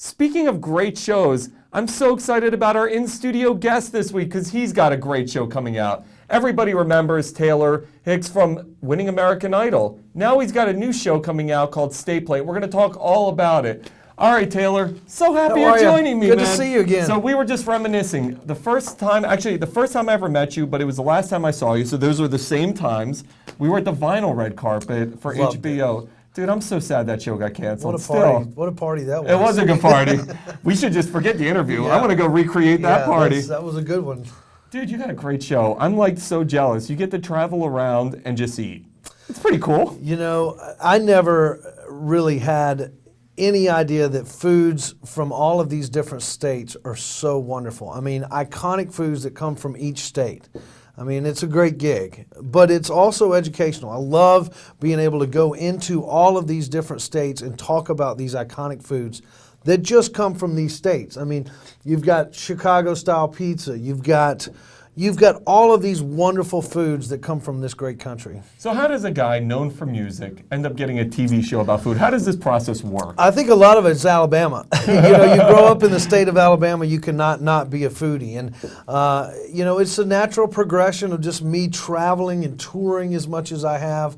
Speaking of great shows, I'm so excited about our in-studio guest this week because he's got a great show coming out. Everybody remembers Taylor Hicks from winning American Idol. Now he's got a new show coming out called State Play. We're going to talk all about it. All right, Taylor, so happy you're joining me, man. Good to see you again. So we were just reminiscing. The first time I ever met you, but it was the last time I saw you, so those were the same times. We were at the vinyl red carpet for HBO. Dude, I'm so sad that show got canceled. What a party. What a party that was. It was a good party. We should just forget the interview. Yeah. I want to go recreate that party. That was a good one. Dude, you got a great show. I'm like so jealous. You get to travel around and just eat. It's pretty cool. You know, I never really had any idea that foods from all of these different states are so wonderful. I mean, iconic foods that come from each state. I mean, it's a great gig, but it's also educational. I love being able to go into all of these different states and talk about these iconic foods that just come from these states. I mean, you've got Chicago-style pizza. You've got all of these wonderful foods that come from this great country. So how does a guy known for music end up getting a TV show about food? How does this process work? I think a lot of it's Alabama. You know, you grow up in the state of Alabama, you cannot not be a foodie. And, you know, it's a natural progression of just me traveling and touring as much as I have.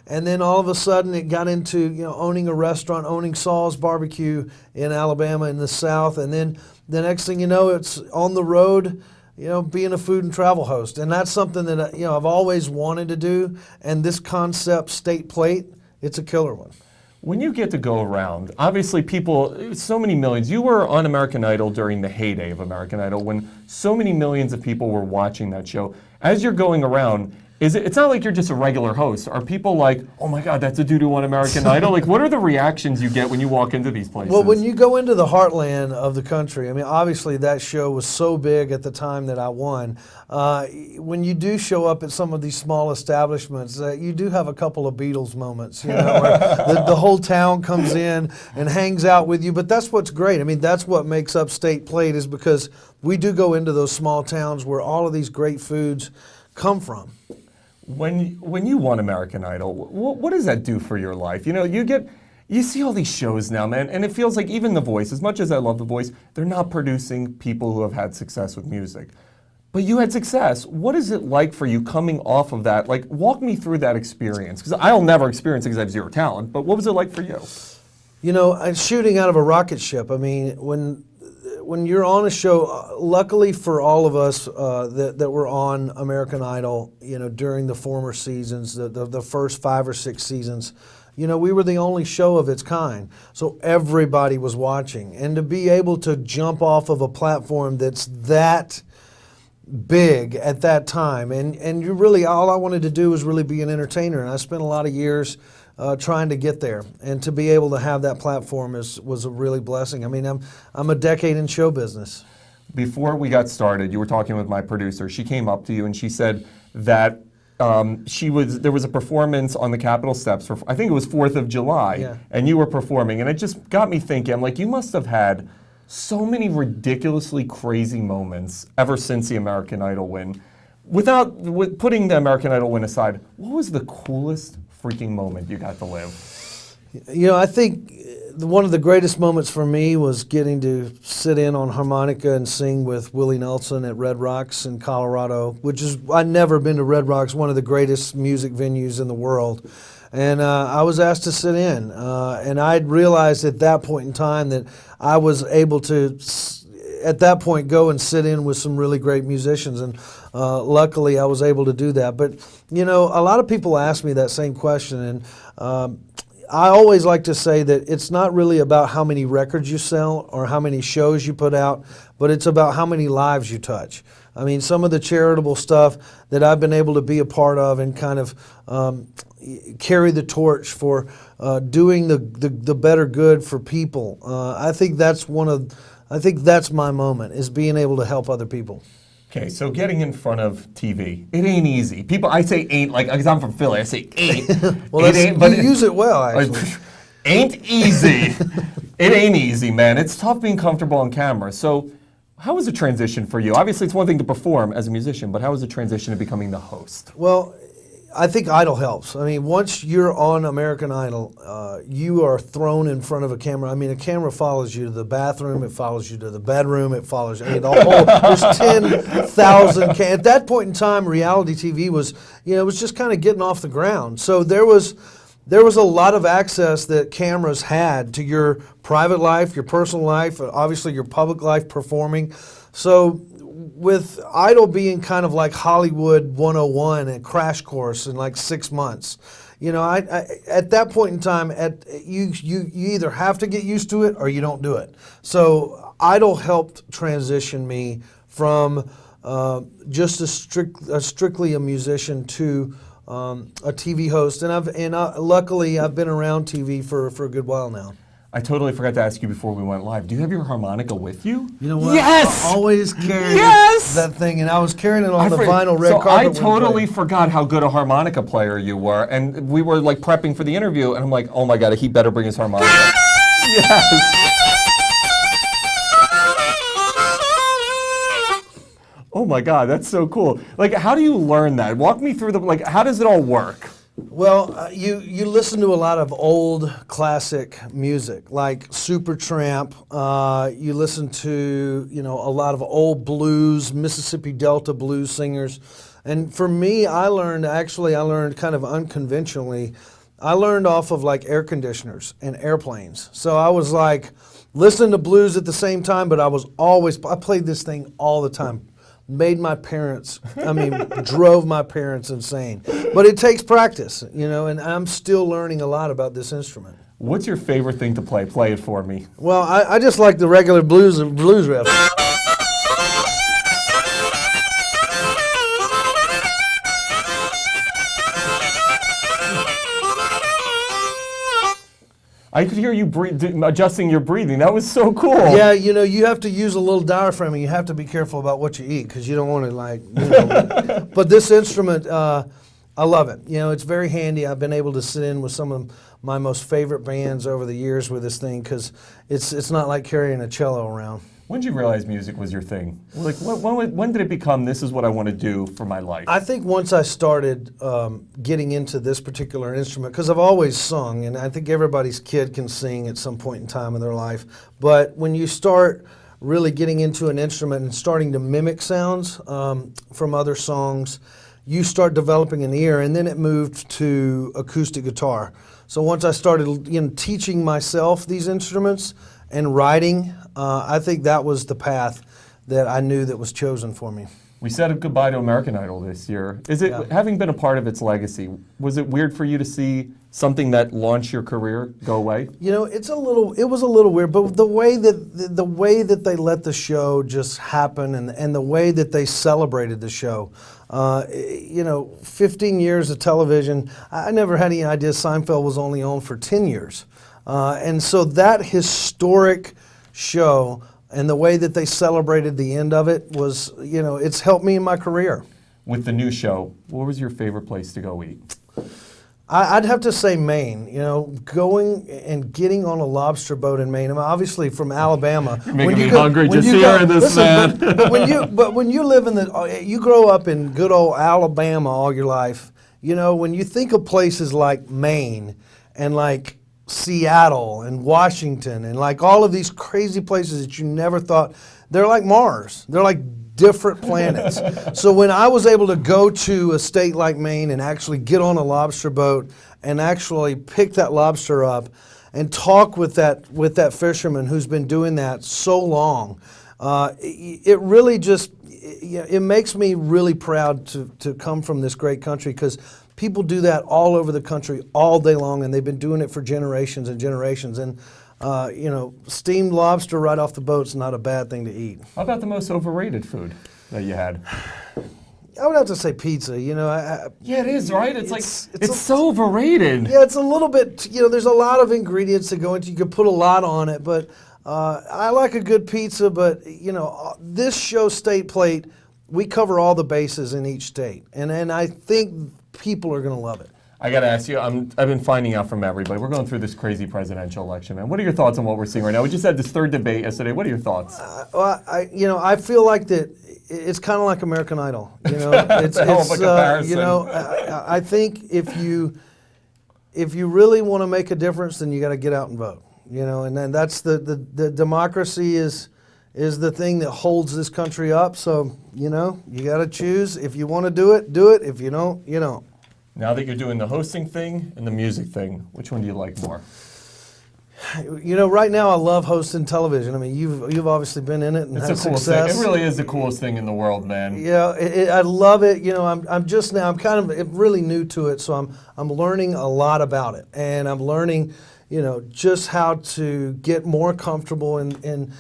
And then all of a sudden it got into, you know, owning a restaurant, owning Saul's Barbecue in Alabama in the South. And then the next thing you know, it's on the road, you know, being a food and travel host. And that's something that, you know, I've always wanted to do. And this concept, State Plate, it's a killer one. When you get to go around, obviously people, so many millions, you were on American Idol during the heyday of American Idol when so many millions of people were watching that show. As you're going around, it's not like you're just a regular host. Are people like, oh my God, that's a dude who won American Idol? Like, what are the reactions you get when you walk into these places? Well, when you go into the heartland of the country, I mean, obviously that show was so big at the time that I won. When you do show up at some of these small establishments, you do have a couple of Beatles moments, you know, where the whole town comes in and hangs out with you. But that's what's great. I mean, that's what makes up State Plate, is because we do go into those small towns where all of these great foods come from. When you won American Idol, what does that do for your life? You know, you see all these shows now, man, and it feels like even The Voice, as much as I love The Voice, they're not producing people who have had success with music. But you had success. What is it like for you coming off of that? Like, walk me through that experience, because I'll never experience it because I have zero talent, but what was it like for you? You know, shooting out of a rocket ship, I mean, when you're on a show, luckily for all of us that were on American Idol, you know, during the former seasons, the first 5 or 6 seasons, you know, we were the only show of its kind. So everybody was watching. And to be able to jump off of a platform that's that big at that time, and you really, all I wanted to do was really be an entertainer. And I spent a lot of years trying to get there, and to be able to have that platform was a really blessing. I mean, I'm a decade in show business. Before we got started, you were talking with my producer. She came up to you and she said that there was a performance on the Capitol steps for, I think it was 4th of July, yeah. And you were performing, and it just got me thinking. I'm like, you must have had so many ridiculously crazy moments ever since the American Idol win. With putting the American Idol win aside, what was the coolest freaking moment you got to live? You know, I think one of the greatest moments for me was getting to sit in on harmonica and sing with Willie Nelson at Red Rocks in Colorado, which is, I'd never been to Red Rocks, one of the greatest music venues in the world. And I was asked to sit in, and I'd realized at that point in time that I was able to, at that point, go and sit in with some really great musicians, and luckily I was able to do that. But, you know, a lot of people ask me that same question, and I always like to say that it's not really about how many records you sell or how many shows you put out, but it's about how many lives you touch. I mean, some of the charitable stuff that I've been able to be a part of and kind of carry the torch for doing the better good for people. I think that's my moment, is being able to help other people. Okay, so getting in front of TV, it ain't easy. I say ain't, like, because I'm from Philly, I say ain't. Well, it ain't, but you use it well, actually. Ain't easy. It ain't easy, man. It's tough being comfortable on camera. So how was the transition for you? Obviously, it's one thing to perform as a musician, but how was the transition to becoming the host? Well, I think Idol helps. I mean, once you're on American Idol, you are thrown in front of a camera. I mean, a camera follows you to the bathroom, it follows you to the bedroom, it follows you. I mean, there's 10,000. At that point in time, reality TV was, it was just kind of getting off the ground. So there was a lot of access that cameras had to your private life, your personal life, obviously your public life performing. So with Idol being kind of like Hollywood 101 and crash course in like 6 months, I at that point in time, you either have to get used to it or you don't do it. So Idol helped transition me from just strictly a musician to a TV host, and luckily I've been around TV for a good while now. I totally forgot to ask you before we went live. Do you have your harmonica with you? You know what? Yes! I always carry Yes! that thing, and I was carrying it on the vinyl red carpet. I totally forgot how good a harmonica player you were, and we were like prepping for the interview, and I'm like, oh my God, he better bring his harmonica. Yes! Oh my God, that's so cool. Like, how do you learn that? Walk me through how does it all work? Well, you listen to a lot of old classic music, like Supertramp. You listen to a lot of old blues, Mississippi Delta blues singers. And for me, I learned kind of unconventionally. I learned off of like air conditioners and airplanes. So I was like listening to blues at the same time, but I played this thing all the time. Made my parents, drove my parents insane. But it takes practice, and I'm still learning a lot about this instrument. What's your favorite thing to play? Play it for me. Well, I just like the regular blues riff. I could hear you adjusting your breathing. That was so cool. Yeah, you have to use a little diaphragm, and you have to be careful about what you eat because you don't want to But this instrument, I love it. It's very handy. I've been able to sit in with some of my most favorite bands over the years with this thing because it's not like carrying a cello around. When did you realize music was your thing? Like, when did it become, this is what I want to do for my life? I think once I started getting into this particular instrument, because I've always sung, and I think everybody's kid can sing at some point in time in their life, but when you start really getting into an instrument and starting to mimic sounds from other songs, you start developing an ear, and then it moved to acoustic guitar. So once I started teaching myself these instruments and writing, I think that was the path that I knew that was chosen for me. We said goodbye to American Idol this year. Having been a part of its legacy, was it weird for you to see something that launched your career go away? It was a little weird, but the way that they let the show just happen and the way that they celebrated the show, 15 years of television, I never had any idea Seinfeld was only on for 10 years. And so that historic show and the way that they celebrated the end of it was, it's helped me in my career. With the new show, what was your favorite place to go eat? I'd have to say Maine. Going and getting on a lobster boat in Maine. Obviously from Alabama. You're making me hungry just hearing this, man. But when you live you grow up in good old Alabama all your life. When you think of places like Maine and like Seattle and Washington and like all of these crazy places that you never thought, they're like Mars. They're like different planets. So when I was able to go to a state like Maine and actually get on a lobster boat and actually pick that lobster up and talk with that fisherman who's been doing that so long, it really just it makes me really proud to come from this great country because people do that all over the country all day long, and they've been doing it for generations and generations. And steamed lobster right off the boat's not a bad thing to eat. How about the most overrated food that you had? I would have to say pizza. Yeah, it is, right? It's so overrated. Yeah, it's a little bit. There's a lot of ingredients that go into. You could put a lot on it, but I like a good pizza. But this show, State Plate, we cover all the bases in each state, and I think people are going to love it. I got to ask you, I've been finding out from everybody. We're going through this crazy presidential election, man. What are your thoughts on what we're seeing right now? We just had this third debate yesterday. What are your thoughts? I feel like that it's kind of like American Idol. You know, it's a hell of a comparison. you know, I think if you really want to make a difference, then you got to get out and vote. You know, and then that's the democracy is the thing that holds this country up. So, you know, you got to choose. If you want to do it, do it. If you don't, you don't. Now that you're doing the hosting thing and the music thing, which one do you like more? You know, right now I love hosting television. I mean, you've obviously been in it and had It's a cool success. thing. It really is the coolest thing in the world, man. Yeah, I love it. You know, I'm just now. I'm kind of really new to it, so I'm learning a lot about it, and I'm learning, you know, just how to get more comfortable and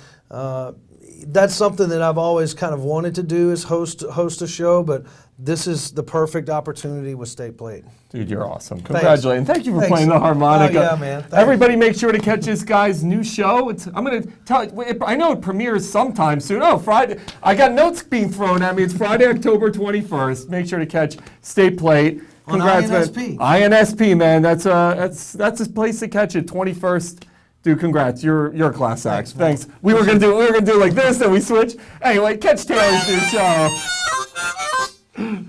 that's something that I've always kind of wanted to do is host a show, but this is the perfect opportunity with State Plate. Dude, you're awesome. Congratulations. And thank you for Thanks. playing the harmonica. Oh, yeah, man. Thanks. Everybody make sure to catch this guy's new show. I'm going to tell you, I know it premieres sometime soon. Oh, Friday. I got notes being thrown at me. It's Friday, October 21st. Make sure to catch State Plate. Congrats, man. INSP. INSP, man. That's a place to catch it. 21st. Dude, congrats. You're a class act. Thanks. We were gonna do it like this, then we switch. Anyway, catch Taylor's new show.